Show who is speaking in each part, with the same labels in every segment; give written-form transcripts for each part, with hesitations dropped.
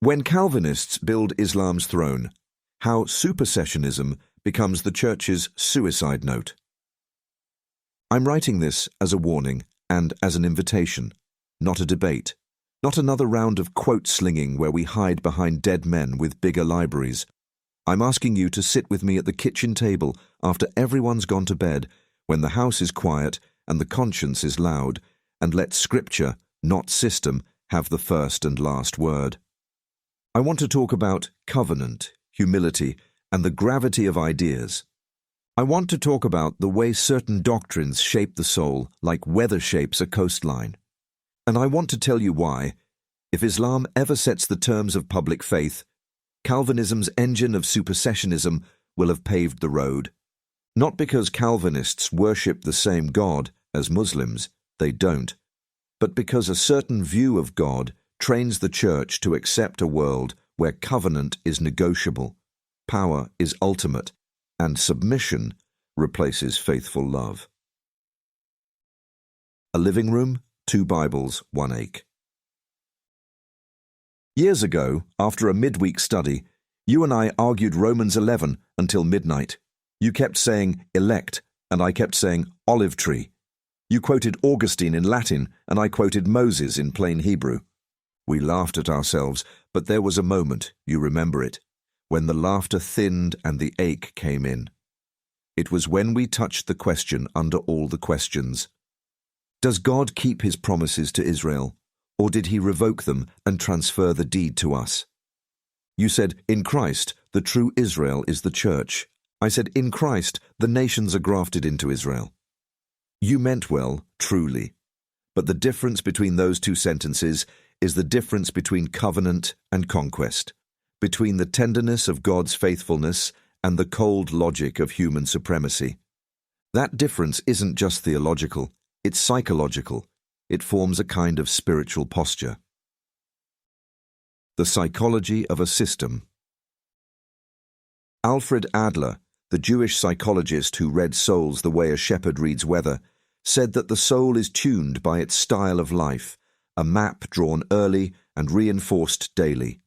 Speaker 1: When Calvinists build Islam's throne, how supersessionism becomes the Church's suicide note. I'm writing this as a warning and as an invitation, not a debate, not another round of quote-slinging where we hide behind dead men with bigger libraries. I'm asking you to sit with me at the kitchen table after everyone's gone to bed, when the house is quiet and the conscience is loud, and let Scripture, not system, have the first and last word. I want to talk about covenant, humility, and the gravity of ideas. I want to talk about the way certain doctrines shape the soul like weather shapes a coastline. And I want to tell you why, if Islam ever sets the terms of public faith, Calvinism's engine of supersessionism will have paved the road. Not because Calvinists worship the same God as Muslims, they don't, but because a certain view of God trains the Church to accept a world where covenant is negotiable, power is ultimate, and submission replaces faithful love. A living room, 2 Bibles, 1 ache. Years ago, after a midweek study, you and I argued Romans 11 until midnight. You kept saying elect, and I kept saying olive tree. You quoted Augustine in Latin, and I quoted Moses in plain Hebrew. We laughed at ourselves, but there was a moment, you remember it, when the laughter thinned and the ache came in. It was when we touched the question under all the questions. Does God keep his promises to Israel, or did he revoke them and transfer the deed to us? You said, in Christ, the true Israel is the church. I said, in Christ, the nations are grafted into Israel. You meant well, truly, but the difference between those two sentences is the difference between covenant and conquest, between the tenderness of God's faithfulness and the cold logic of human supremacy. That difference isn't just theological, it's psychological. It forms a kind of spiritual posture. The psychology of a system. Alfred Adler, the Jewish psychologist who read souls the way a shepherd reads weather, said that the soul is tuned by its style of life, a map drawn early and reinforced daily.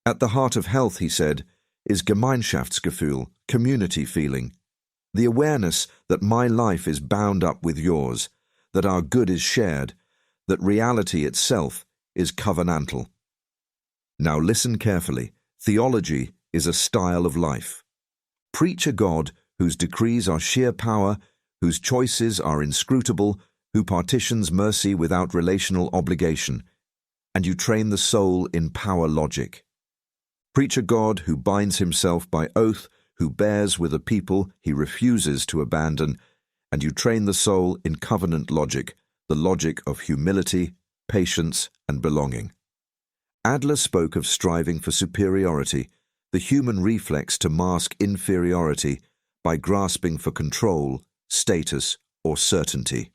Speaker 1: At the heart of health, he said, is Gemeinschaftsgefühl, community feeling, the awareness that my life is bound up with yours, that our good is shared, that reality itself is covenantal. Now listen carefully. Theology is a style of life. Preach a God whose decrees are sheer power, whose choices are inscrutable, who partitions mercy without relational obligation, and you train the soul in power logic. Preach a God who binds himself by oath, who bears with a people he refuses to abandon, and you train the soul in covenant logic, the logic of humility, patience, and belonging. Adler spoke of striving for superiority, the human reflex to mask inferiority by grasping for control, status, or certainty.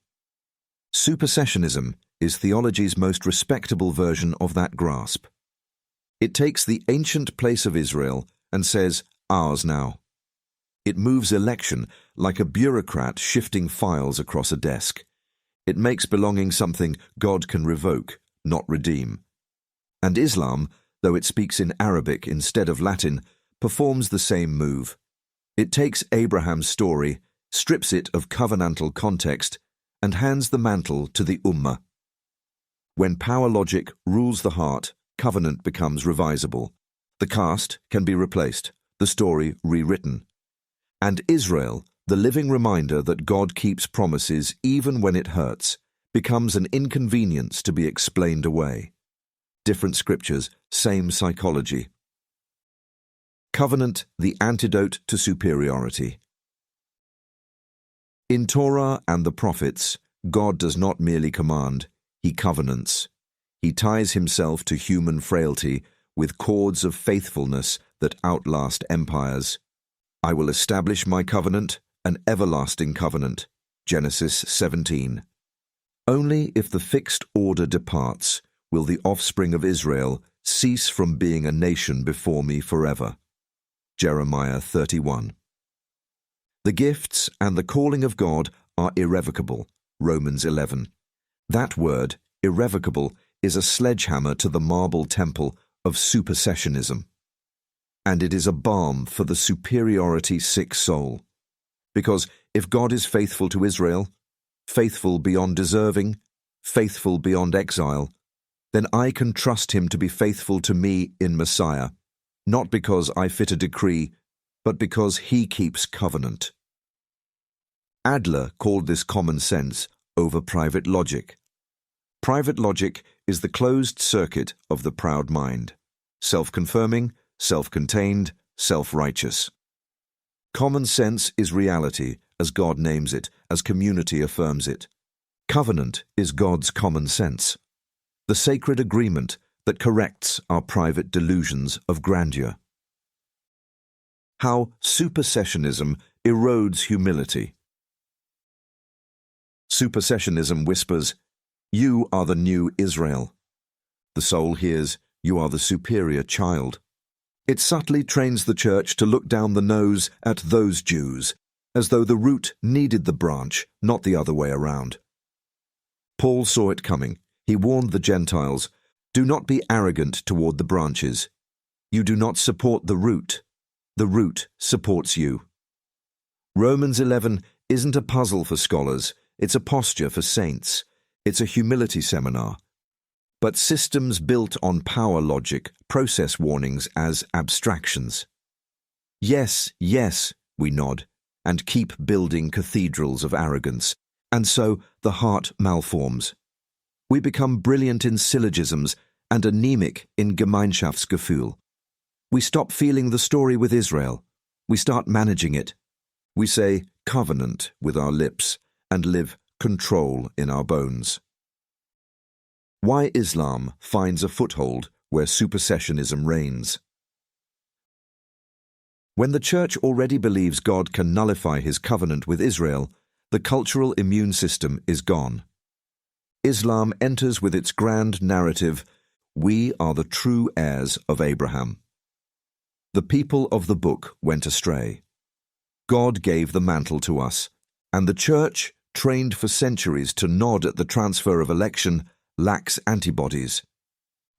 Speaker 1: Supersessionism is theology's most respectable version of that grasp. It takes the ancient place of Israel and says, ours now. It moves election like a bureaucrat shifting files across a desk. It makes belonging something God can revoke, not redeem. And Islam, though it speaks in Arabic instead of Latin, performs the same move. It takes Abraham's story, strips it of covenantal context, and hands the mantle to the Ummah. When power logic rules the heart, covenant becomes revisable. The cast can be replaced, the story rewritten. And Israel, the living reminder that God keeps promises even when it hurts, becomes an inconvenience to be explained away. Different scriptures, same psychology. Covenant, the antidote to superiority. In Torah and the prophets, God does not merely command, he covenants. He ties himself to human frailty with cords of faithfulness that outlast empires. I will establish my covenant, an everlasting covenant. Genesis 17. Only if the fixed order departs will the offspring of Israel cease from being a nation before me forever. Jeremiah 31. The gifts and the calling of God are irrevocable. Romans 11. That word, irrevocable, is a sledgehammer to the marble temple of supersessionism. And it is a balm for the superiority sick soul. Because if God is faithful to Israel, faithful beyond deserving, faithful beyond exile, then I can trust him to be faithful to me in Messiah, not because I fit a decree, but because he keeps covenant. Adler called this common sense over private logic. Private logic is the closed circuit of the proud mind, self-confirming, self-contained, self-righteous. Common sense is reality, as God names it, as community affirms it. Covenant is God's common sense, the sacred agreement that corrects our private delusions of grandeur. How supersessionism erodes humility. Supersessionism whispers, "You are the new Israel." The soul hears, "You are the superior child." It subtly trains the church to look down the nose at those Jews, as though the root needed the branch, not the other way around. Paul saw it coming. He warned the Gentiles, "Do not be arrogant toward the branches. You do not support the root. The root supports you." Romans 11 isn't a puzzle for scholars, it's a posture for saints. It's a humility seminar. But systems built on power logic process warnings as abstractions. Yes, yes, we nod, and keep building cathedrals of arrogance, and so the heart malforms. We become brilliant in syllogisms and anemic in Gemeinschaftsgefühl. We stop feeling the story with Israel. We start managing it. We say covenant with our lips and live control in our bones. Why Islam finds a foothold where supersessionism reigns. When the Church already believes God can nullify his covenant with Israel, the cultural immune system is gone. Islam enters with its grand narrative, "We are the true heirs of Abraham." The people of the book went astray. God gave the mantle to us, and the Church, trained for centuries to nod at the transfer of election, lacks antibodies.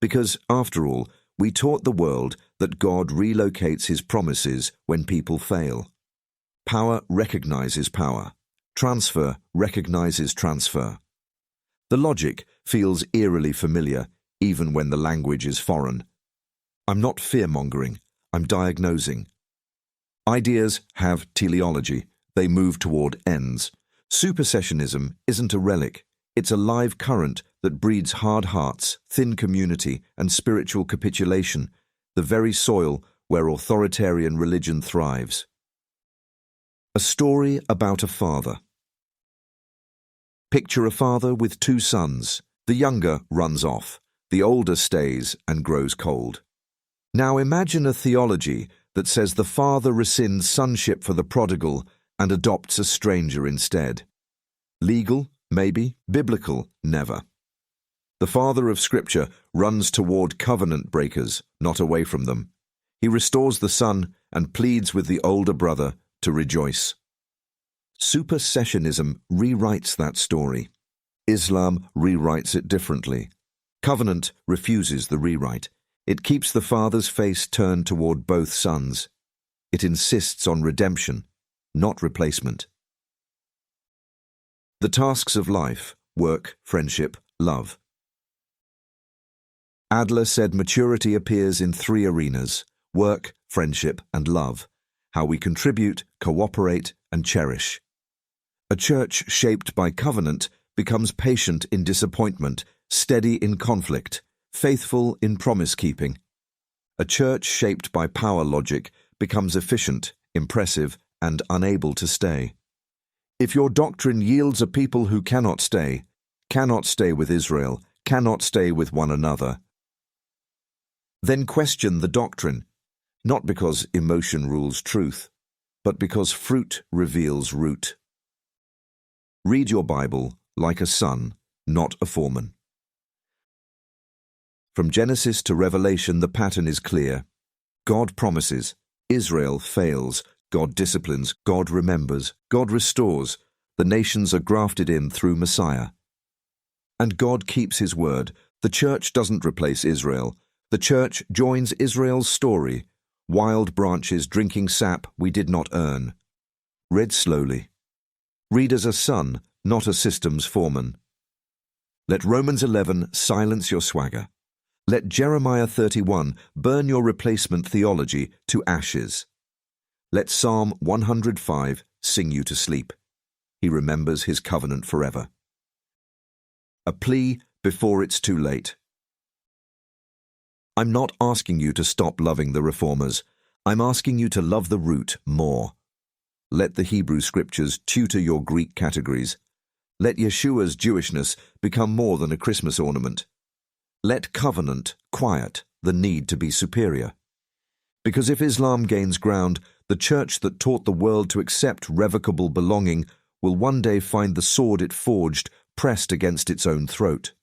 Speaker 1: Because, after all, we taught the world that God relocates his promises when people fail. Power recognizes power. Transfer recognizes transfer. The logic feels eerily familiar, even when the language is foreign. I'm not fear-mongering, I'm diagnosing. Ideas have teleology, they move toward ends. Supersessionism isn't a relic, it's a live current that breeds hard hearts, thin community, and spiritual capitulation, the very soil where authoritarian religion thrives. A story about a father. Picture a father with two sons. The younger runs off, the older stays and grows cold. Now imagine a theology that says the father rescinds sonship for the prodigal and adopts a stranger instead. Legal? Maybe. Biblical? Never. The father of Scripture runs toward covenant breakers, not away from them. He restores the son and pleads with the older brother to rejoice. Supersessionism rewrites that story. Islam rewrites it differently. Covenant refuses the rewrite. It keeps the father's face turned toward both sons. It insists on redemption, not replacement. The tasks of life: work, friendship, love. Adler said maturity appears in three arenas: work, friendship, and love. How we contribute, cooperate, and cherish. A church shaped by covenant becomes patient in disappointment, steady in conflict, faithful in promise-keeping. A church shaped by power logic becomes efficient, impressive, and unable to stay. If your doctrine yields a people who cannot stay with Israel, cannot stay with one another, then question the doctrine, not because emotion rules truth, but because fruit reveals root. Read your Bible like a son, not a foreman. From Genesis to Revelation, the pattern is clear. God promises, Israel fails, God disciplines, God remembers, God restores, the nations are grafted in through Messiah. And God keeps his word. The church doesn't replace Israel, The Church joins Israel's story, wild branches drinking sap we did not earn. Read slowly. Read as a son, not a systems foreman. Let Romans 11 silence your swagger. Let Jeremiah 31 burn your replacement theology to ashes. Let Psalm 105 sing you to sleep. He remembers his covenant forever. A plea before it's too late. I'm not asking you to stop loving the reformers. I'm asking you to love the root more. Let the Hebrew scriptures tutor your Greek categories. Let Yeshua's Jewishness become more than a Christmas ornament. Let covenant quiet the need to be superior. Because if Islam gains ground, the church that taught the world to accept revocable belonging will one day find the sword it forged pressed against its own throat.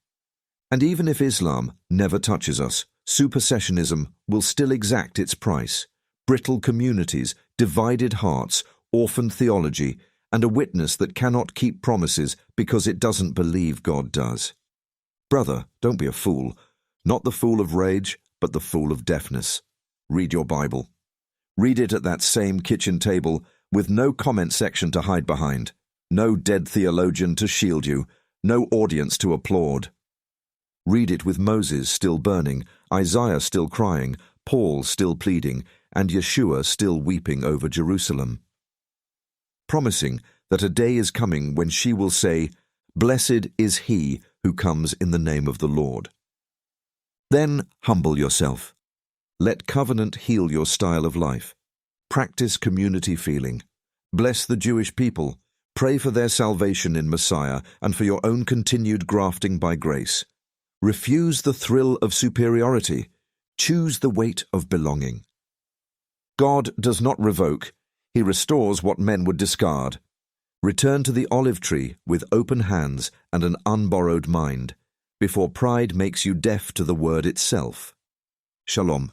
Speaker 1: And even if Islam never touches us, Supersessionism will still exact its price. Brittle communities, divided hearts, orphan theology, and a witness that cannot keep promises because it doesn't believe God does. Brother, don't be a fool. Not the fool of rage, but the fool of deafness. Read your Bible. Read it at that same kitchen table with no comment section to hide behind, no dead theologian to shield you, no audience to applaud. Read it with Moses still burning, Isaiah still crying, Paul still pleading, and Yeshua still weeping over Jerusalem. Promising that a day is coming when she will say, "Blessed is he who comes in the name of the Lord." Then humble yourself. Let covenant heal your style of life. Practice community feeling. Bless the Jewish people. Pray for their salvation in Messiah and for your own continued grafting by grace. Refuse the thrill of superiority. Choose the weight of belonging. God does not revoke. He restores what men would discard. Return to the olive tree with open hands and an unborrowed mind, before pride makes you deaf to the word itself. Shalom.